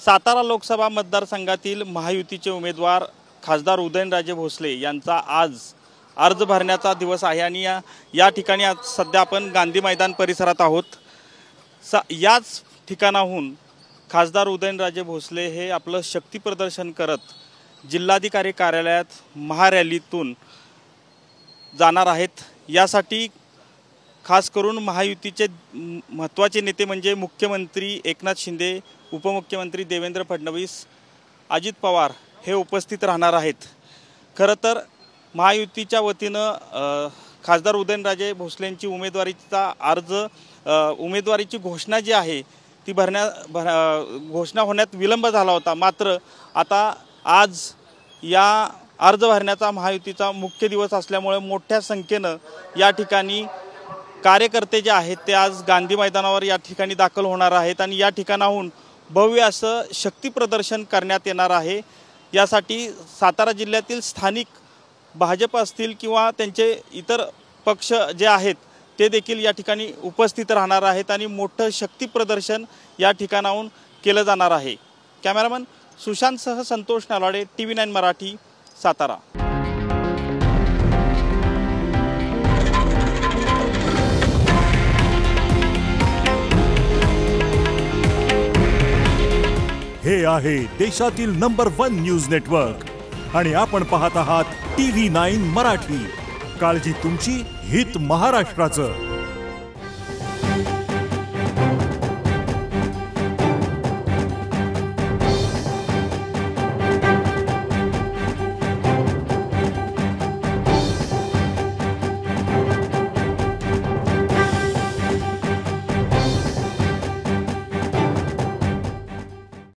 सातारा लोकसभा मतदारसंघातील महायुतीचे उमेदवार खासदार उदयनराजे भोसले यांचा आज अर्ज भरण्याचा दिवस आहे आणि या ठिकाणी आज सध्या आपण गांधी मैदान परिसरात आहोत। याच ठिकाणाहून खासदार उदयनराजे भोसले हे आपलं शक्ती प्रदर्शन करत जिल्हाधिकारी कार्यालयात महारॅलीतून जाणार आहेत। यासाठी खास करून महायुतीचे महत्त्वाचे नेते म्हणजे मुख्यमंत्री एकनाथ शिंदे, उपमुख्यमंत्री देवेंद्र फडणवीस, अजित पवार हे उपस्थित राहणार आहेत। खरं तर महायुतीच्या वतीनं खासदार उदयनराजे भोसलेंची उमेदवारीची घोषणा जी आहे ती घोषणा होण्यात विलंब झाला होता। मात्र आता आज या अर्ज भरण्याचा महायुतीचा मुख्य दिवस असल्यामुळे मोठ्या संख्येनं या ठिकाणी कार्यकर्ते जे आहेत ते आज गांधी मैदानावर या ठिकाणी दाखल होणार आहेत आणि या ठिकाणाहून भव्य असं शक्ती प्रदर्शन करण्यात येणार आहे। यासाठी सातारा जिल्ह्यातील स्थानिक भाजप असतील किंवा त्यांचे इतर पक्ष जे आहेत ते देखील या ठिकाणी उपस्थित राहणार आहेत आणि मोठं शक्ती प्रदर्शन या ठिकाणाहून केलं जाणार आहे। कॅमेरामन सुशांतसह संतोष नालाडे, TV9 मराठी, सातारा। हे आहे देशातील नंबर 1 न्यूज नेटवर्क आणि आपण पाहत आहात TV9 मराठी। काळजी तुमची, हित महाराष्ट्राचं।